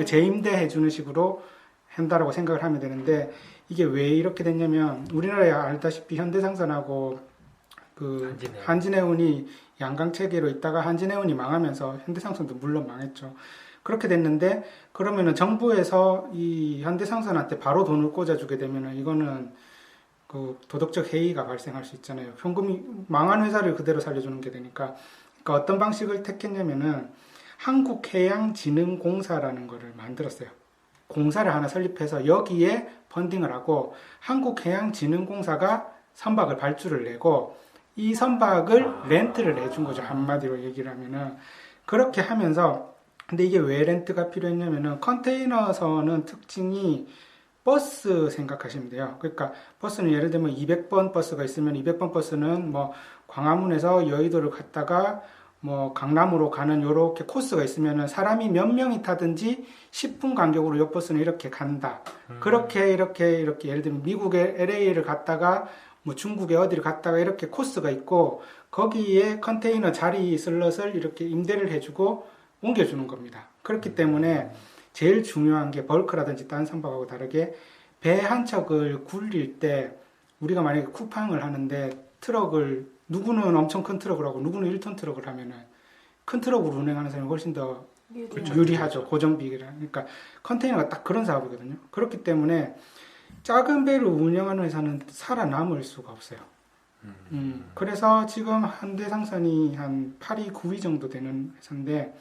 재임대해 주는 식으로 한다라고 생각을 하면 되는데 이게 왜 이렇게 됐냐면 우리나라에 알다시피 현대상선하고 그 한진해운이 양강 체계로 있다가 한진해운이 망하면서 현대상선도 물론 망했죠. 그렇게 됐는데 그러면은 정부에서 이 현대상선한테 바로 돈을 꽂아주게 되면은 이거는 그 도덕적 해이가 발생할 수 있잖아요. 현금이 망한 회사를 그대로 살려주는 게 되니까. 그러니까 어떤 방식을 택했냐면은 한국해양진흥공사라는 거를 만들었어요. 공사를 하나 설립해서 여기에 펀딩을 하고 한국해양진흥공사가 선박을 발주를 내고 이 선박을 렌트를 해준 거죠. 한마디로 얘기를 하면은. 그렇게 하면서, 근데 이게 왜 렌트가 필요했냐면은 컨테이너선은 특징이 버스 생각하시면 돼요. 그러니까 버스는 예를 들면 200번 버스가 있으면 200번 버스는 뭐 광화문에서 여의도를 갔다가 뭐 강남으로 가는 요렇게 코스가 있으면은 사람이 몇 명이 타든지 10분 간격으로 요 버스는 이렇게 간다. 그렇게 이렇게 예를 들면 미국의 LA를 갔다가 뭐 중국에 어디를 갔다가 이렇게 코스가 있고 거기에 컨테이너 자리 슬롯을 이렇게 임대를 해주고 옮겨주는 겁니다. 그렇기 때문에 제일 중요한 게 벌크라든지 다른 선박하고 다르게 배 한 척을 굴릴 때 우리가 만약에 쿠팡을 하는데 트럭을 누구는 엄청 큰 트럭을 하고 누구는 1톤 트럭을 하면은 큰 트럭으로 운행하는 사람이 훨씬 더 유리하죠. 고정비계라. 그러니까 컨테이너가 딱 그런 사업이거든요. 그렇기 때문에 작은 배를 운영하는 회사는 살아남을 수가 없어요. 그래서 지금 현대상선이 한 8위, 9위 정도 되는 회사인데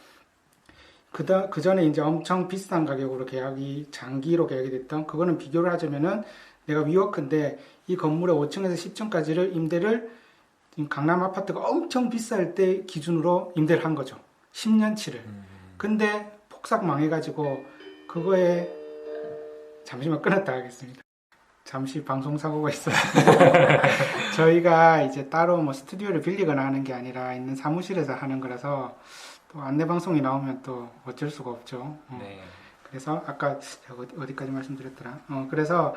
그 전에 이제 엄청 비싼 가격으로 계약이 장기로 계약이 됐던 그거는 비교를 하자면은 내가 위워크인데 이 건물의 5층에서 10층까지를 임대를 강남 아파트가 엄청 비쌀 때 기준으로 임대를 한 거죠. 10년치를. 근데 폭삭 망해가지고 그거에 잠시만 끊었다 하겠습니다. 잠시 방송 사고가 있어요. 저희가 이제 따로 뭐 스튜디오를 빌리거나 하는 게 아니라 있는 사무실에서 하는 거라서 또 안내 방송이 나오면 또 어쩔 수가 없죠. 네. 그래서 아까 어디까지 말씀드렸더라. 그래서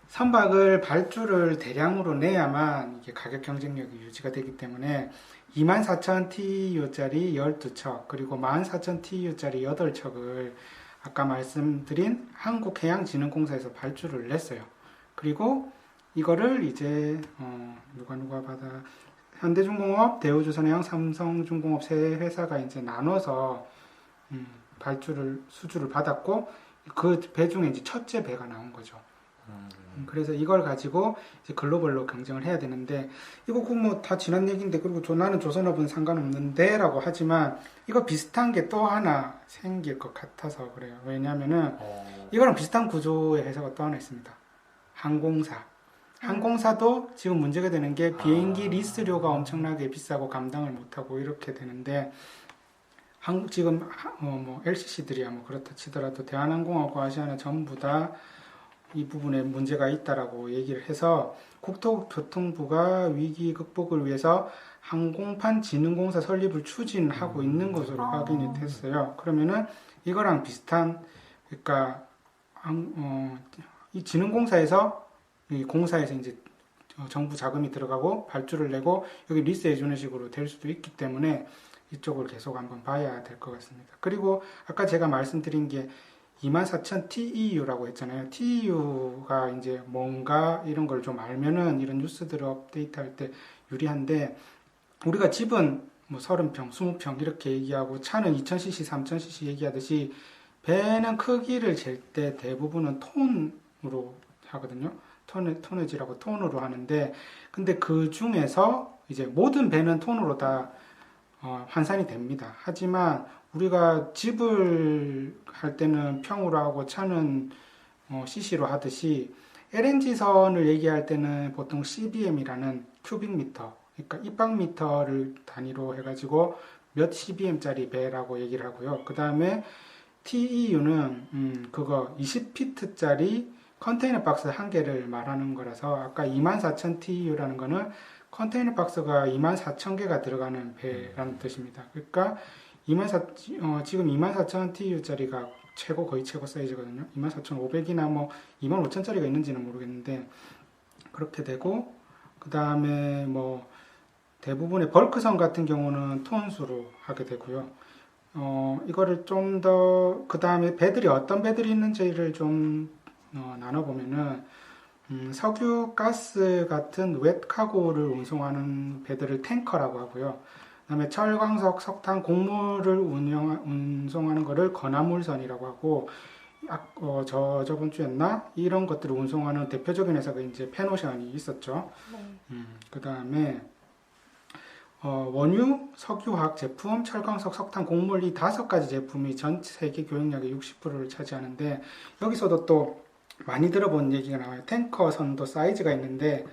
선박을 발주를 대량으로 내야만 이게 가격 경쟁력이 유지가 되기 때문에 24,000 TEU짜리 12척 그리고 14,000 TEU짜리 8척을 아까 말씀드린 한국해양진흥공사에서 발주를 냈어요. 그리고 이거를 이제 누가 받아 현대중공업, 대우조선해양, 삼성중공업 세 회사가 이제 나눠서 수주를 받았고 그 배 중에 이제 첫째 배가 나온 거죠. 그래서 이걸 가지고 이제 글로벌로 경쟁을 해야 되는데 이거 뭐 다 지난 얘기인데 그리고 나는 조선업은 상관없는데라고 하지만 이거 비슷한 게 또 하나 생길 것 같아서 그래요. 왜냐하면은 이거랑 비슷한 구조의 회사가 또 하나 있습니다. 항공사. 항공사도 지금 문제가 되는 게 비행기 리스료가 엄청나게 비싸고 감당을 못하고 이렇게 되는데 지금 뭐 LCC들이야 뭐 그렇다 치더라도 대한항공하고 아시아나 전부 다 이 부분에 문제가 있다라고 얘기를 해서 국토교통부가 위기 극복을 위해서 항공판 진흥공사 설립을 추진하고 있는 것으로 확인이 됐어요. 그러면은 이거랑 비슷한 그러니까 이 진흥공사에서 이 공사에서 이제 정부 자금이 들어가고 발주를 내고 여기 리스해 주는 식으로 될 수도 있기 때문에 이쪽을 계속 한번 봐야 될 것 같습니다. 그리고 아까 제가 말씀드린 게 24,000 TEU라고 했잖아요. TEU가 이제 뭔가 이런 걸 좀 알면은 이런 뉴스들을 업데이트할 때 유리한데 우리가 집은 뭐 30평, 20평 이렇게 얘기하고 차는 2000cc, 3000cc 얘기하듯이 배는 크기를 잴 때 대부분은 톤으로 하거든요. 톤에지라고 톤으로 하는데, 근데 그 중에서 이제 모든 배는 톤으로 다 환산이 됩니다. 하지만 우리가 집을 할 때는 평으로 하고 차는 cc로 하듯이 LNG선을 얘기할 때는 보통 CBM이라는 큐빅미터, 그러니까 입방미터를 단위로 해가지고 몇 CBM짜리 배라고 얘기를 하고요. 그 다음에 TEU는 그거 20피트짜리 컨테이너 박스 한 개를 말하는 거라서 아까 24,000 TEU라는 거는 컨테이너 박스가 24,000개가 들어가는 배라는 뜻입니다. 그러니까 지금 24,000 TEU짜리가 거의 최고 사이즈거든요. 24,500이나 뭐 25,000짜리가 있는지는 모르겠는데 그렇게 되고, 그 다음에 뭐 대부분의 벌크선 같은 경우는 톤수로 하게 되고요. 이거를 좀 더, 그 다음에 배들이 어떤 배들이 있는지를 좀 나눠보면은 석유, 가스 같은 웻카고를 운송하는 배들을 탱커라고 하고요. 그 다음에 철광석, 석탄, 곡물을 운송하는 거를 건화물선이라고 하고, 저번 주였나? 이런 것들을 운송하는 대표적인 회사가 이제 펜오션이 있었죠. 네. 그 다음에 원유, 석유화학 제품, 철광석, 석탄, 곡물 이 5가지 제품이 전 세계 교역량의 60%를 차지하는데, 여기서도 또 많이 들어본 얘기가 나와요. 탱커선도 사이즈가 있는데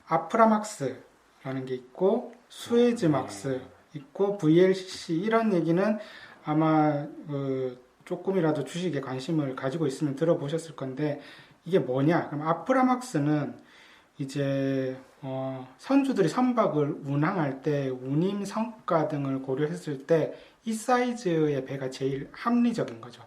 아프라막스라는 게 있고 수에즈막스 있고 VLCC, 이런 얘기는 아마 조금이라도 주식에 관심을 가지고 있으면 들어보셨을 건데, 이게 뭐냐? 그럼 아프라막스는 이제 선주들이 선박을 운항할 때 운임 성가 등을 고려했을 때 이 사이즈의 배가 제일 합리적인 거죠.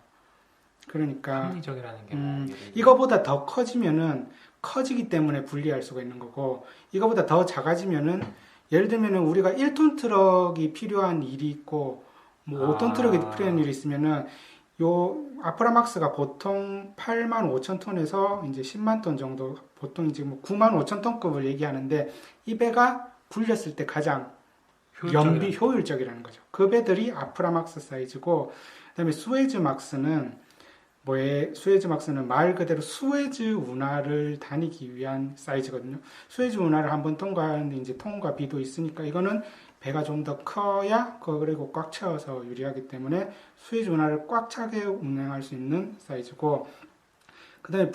그러니까 합리적이라는 게 뭐예요? 이거보다 더 커지면은 커지기 때문에 분리할 수가 있는 거고, 이거보다 더 작아지면은 예를 들면은 우리가 1톤 트럭이 필요한 일이 있고 뭐 5톤 트럭이 필요한 일이 있으면은 요 아프라막스가 보통 85,000톤에서 이제 10만 톤 정도, 보통 이제 뭐 95,000톤급을 얘기하는데, 이 배가 굴렸을 때 가장 연비 효율적이라는 거죠. 그 배들이 아프라막스 사이즈고, 그다음에 수에즈막스는 말 그대로 수에즈 운하를 다니기 위한 사이즈거든요. 수에즈 운하를 한번 통과하는데 이제 통과 비도 있으니까 이거는 배가 좀 더 커야 그리고 꽉 채워서 유리하기 때문에 수에즈 운하를 꽉 차게 운행할 수 있는 사이즈고, 그 다음에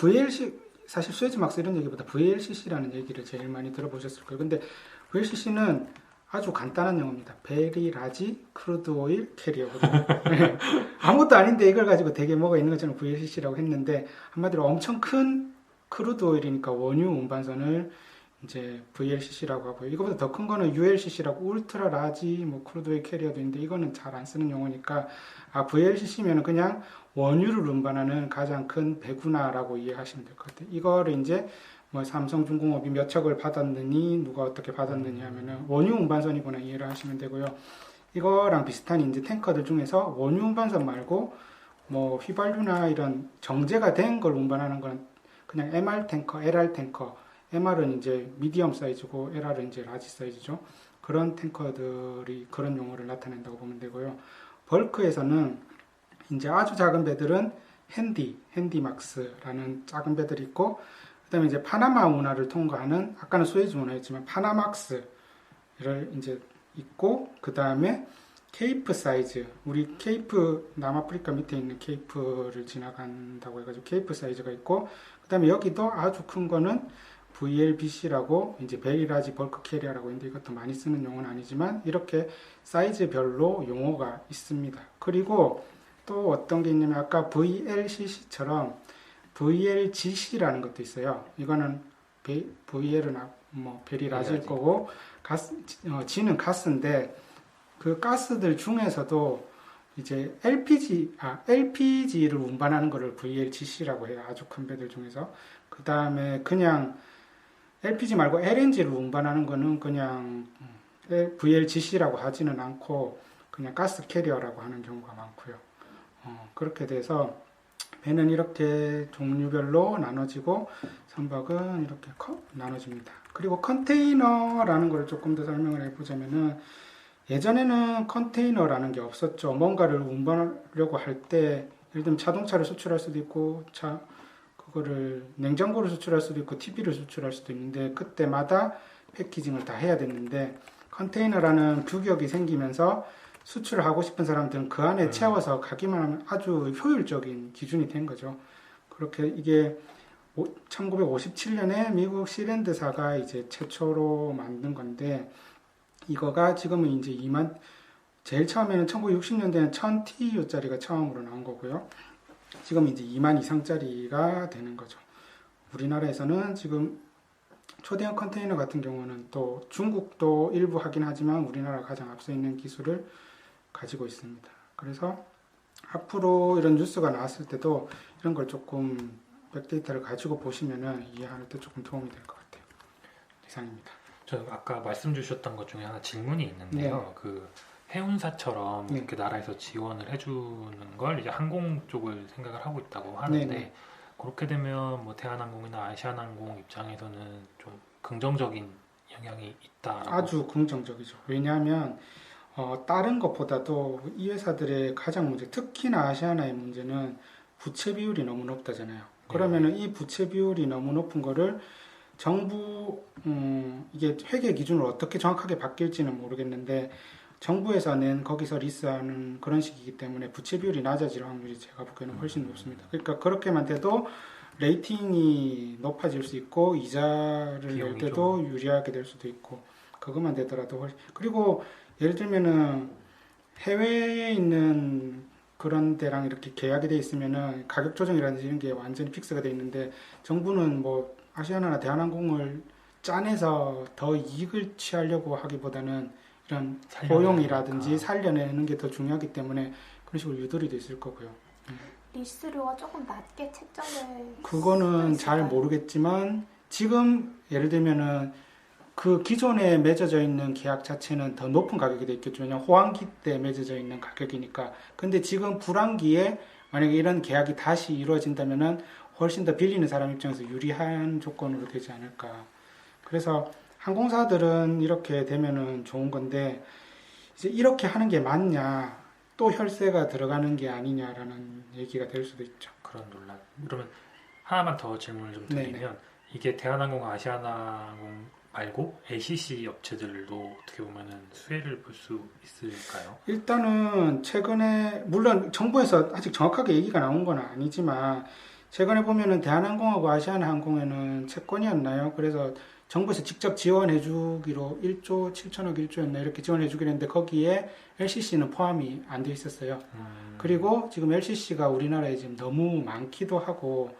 사실 수에즈막스 이런 얘기보다 VLCC라는 얘기를 제일 많이 들어보셨을 거예요. 근데 VLCC는 아주 간단한 용어입니다. Very Large Crude Oil Carrier거든요. 아무것도 아닌데 이걸 가지고 되게 뭐가 있는 것처럼 VLCC라고 했는데, 한마디로 엄청 큰 크루드 오일이니까 원유 운반선을 이제 VLCC라고 하고요. 이거보다 더 큰 거는 ULCC라고 울트라 라지 뭐 크루드 오일 캐리어도 있는데, 이거는 잘 안 쓰는 용어니까 VLCC면은 그냥 원유를 운반하는 가장 큰 배구나라고 이해하시면 될 것 같아요. 이거를 이제 뭐 삼성중공업이 몇 척을 받았느니 누가 어떻게 받았느니 하면은 원유 운반선이구나 이해를 하시면 되고요. 이거랑 비슷한 이제 탱커들 중에서 원유 운반선 말고 뭐 휘발유나 이런 정제가 된 걸 운반하는 건 그냥 MR 탱커, LR 탱커. MR은 이제 미디엄 사이즈고 LR은 이제 라지 사이즈죠. 그런 탱커들이 그런 용어를 나타낸다고 보면 되고요. 벌크에서는 이제 아주 작은 배들은 핸디막스라는 작은 배들이 있고, 그 다음에 이제 파나마 운하를 통과하는, 아까는 수에즈 운하였지만 파나막스를 이제 있고, 그 다음에 케이프 사이즈, 우리 케이프, 남아프리카 밑에 있는 케이프를 지나간다고 해가지고 케이프 사이즈가 있고, 그 다음에 여기도 아주 큰 거는 VLBC라고 이제 베리 라지 벌크 캐리어라고 있는데, 이것도 많이 쓰는 용어는 아니지만 이렇게 사이즈별로 용어가 있습니다. 그리고 또 어떤 게 있냐면 아까 VLCC처럼 VLGC라는 것도 있어요. 이거는 VL은 뭐 베리 라지일 거고, G는 가스인데, 그 가스들 중에서도 이제 LPG를 운반하는 거를 VLGC라고 해요. 아주 큰 배들 중에서. 그 다음에 그냥 LPG 말고 LNG를 운반하는 거는 그냥 VLGC라고 하지는 않고 그냥 가스 캐리어라고 하는 경우가 많고요. 그렇게 돼서 배는 이렇게 종류별로 나눠지고 선박은 이렇게 나눠집니다. 그리고 컨테이너라는 걸 조금 더 설명을 해보자면은, 예전에는 컨테이너라는 게 없었죠. 뭔가를 운반하려고 할 때 예를 들면 자동차를 수출할 수도 있고 그거를 냉장고를 수출할 수도 있고 TV를 수출할 수도 있는데 그때마다 패키징을 다 해야 됐는데 컨테이너라는 규격이 생기면서 수출을 하고 싶은 사람들은 그 안에 채워서 가기만 하면 아주 효율적인 기준이 된 거죠. 그렇게 이게 1957년에 미국 시랜드사가 이제 최초로 만든 건데 이거가 지금은 이제 제일 처음에는 1960년대에는 1000TU짜리가 처음으로 나온 거고요. 지금 이제 2만 이상짜리가 되는 거죠. 우리나라에서는 지금 초대형 컨테이너 같은 경우는 또 중국도 일부 하긴 하지만 우리나라가 가장 앞서 있는 기술을 가지고 있습니다. 그래서 앞으로 이런 뉴스가 나왔을 때도 이런 걸 조금 백데이터를 가지고 보시면은 이해하는 데 조금 도움이 될 것 같아요. 이상입니다. 저 아까 말씀 주셨던 것 중에 하나 질문이 있는데요. 네. 그 해운사처럼 네. 이렇게 나라에서 지원을 해주는 걸 이제 항공 쪽을 생각을 하고 있다고 하는데 네. 그렇게 되면 뭐 대한항공이나 아시아나항공 입장에서는 좀 긍정적인 영향이 있다. 아주 긍정적이죠. 왜냐하면 다른 것보다도 이 회사들의 가장 문제, 특히나 아시아나의 문제는 부채 비율이 너무 높다잖아요. 그러면은 이 부채 비율이 너무 높은 거를 정부 이게 회계 기준으로 어떻게 정확하게 바뀔지는 모르겠는데 정부에서 낸 거기서 리스하는 그런 식이기 때문에 부채 비율이 낮아질 확률이 제가 보기에는 훨씬 높습니다. 그러니까 그렇게만 돼도 레이팅이 높아질 수 있고 이자를 낼 때도 유리하게 될 수도 있고 그것만 되더라도 그리고 예를 들면은 해외에 있는 그런 데랑 이렇게 계약이 돼 있으면은 가격 조정이라든지 이런 게 완전히 픽스가 돼 있는데 정부는 뭐 아시아나나 대한항공을 짜내서 더 이익을 취하려고 하기보다는 이런 고용이라든지 살려내는 게 더 중요하기 때문에 그런 식으로 유도리도 있을 거고요. 리스료가 조금 낮게 책정될 그거는 잘 모르겠지만 지금 예를 들면은 그 기존에 맺어져 있는 계약 자체는 더 높은 가격이 돼 있겠죠. 왜냐하면 호황기 때 맺어져 있는 가격이니까. 근데 지금 불황기에 만약에 이런 계약이 다시 이루어진다면은 훨씬 더 빌리는 사람 입장에서 유리한 조건으로 되지 않을까. 그래서 항공사들은 이렇게 되면은 좋은 건데 이제 이렇게 하는 게 맞냐 또 혈세가 들어가는 게 아니냐라는 얘기가 될 수도 있죠. 그런 논란. 그러면 하나만 더 질문을 좀 드리면 네네. 이게 대한항공, 아시아나항공 말고 LCC 업체들도 어떻게 보면은 수혜를 볼 수 있을까요? 일단은 최근에 물론 정부에서 아직 정확하게 얘기가 나온 건 아니지만 최근에 보면은 대한항공하고 아시아나항공에는 채권이었나요? 그래서 정부에서 직접 지원해 주기로 1조 7천억 1조였나 이렇게 지원해 주기로 했는데 거기에 LCC는 포함이 안 돼 있었어요. 그리고 지금 LCC가 우리나라에 지금 너무 많기도 하고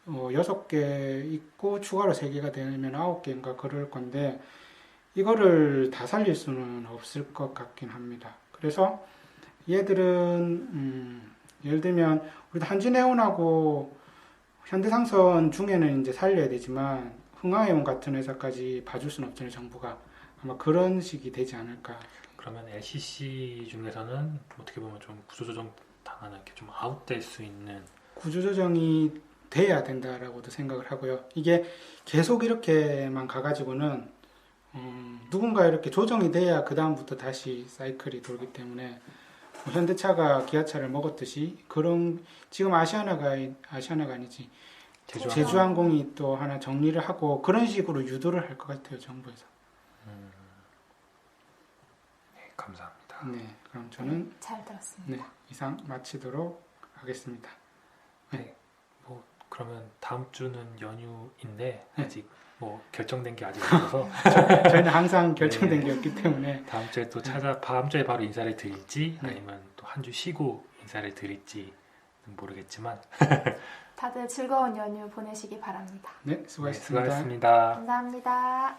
6개 있고 추가로 3개가 되면 9개인가 그럴 건데 이거를 다 살릴 수는 없을 것 같긴 합니다. 그래서 얘들은 예를 들면 우리 한진해운하고 현대상선 중에는 이제 살려야 되지만 흥하해운 같은 회사까지 봐줄 수는 없잖아요. 정부가 아마 그런 식이 되지 않을까. 그러면 LCC 중에서는 어떻게 보면 좀 구조조정 당하는 이렇게 좀 아웃될 수 있는 구조조정이 돼야 된다라고도 생각을 하고요. 이게 계속 이렇게만 가가지고는 누군가 이렇게 조정이 돼야 그 다음부터 다시 사이클이 돌기 때문에 현대차가 기아차를 먹었듯이 그런 지금 아시아나가 아니지 제주항공이 또 하나 정리를 하고 그런 식으로 유도를 할 것 같아요. 정부에서. 네, 감사합니다. 네, 그럼 저는 잘 들었습니다. 네, 이상 마치도록 하겠습니다. 네, 뭐 그러면 다음 주는 연휴인데 아직 뭐 결정된 게 아직 없어서 저희는 항상 결정된 게 없기 때문에 다음 주에 또 다음 주에 바로 인사를 드릴지 아니면 또 한 주 쉬고 인사를 드릴지 모르겠지만 다들 즐거운 연휴 보내시기 바랍니다. 네, 수고하셨습니다. 수고하셨습니다. 감사합니다.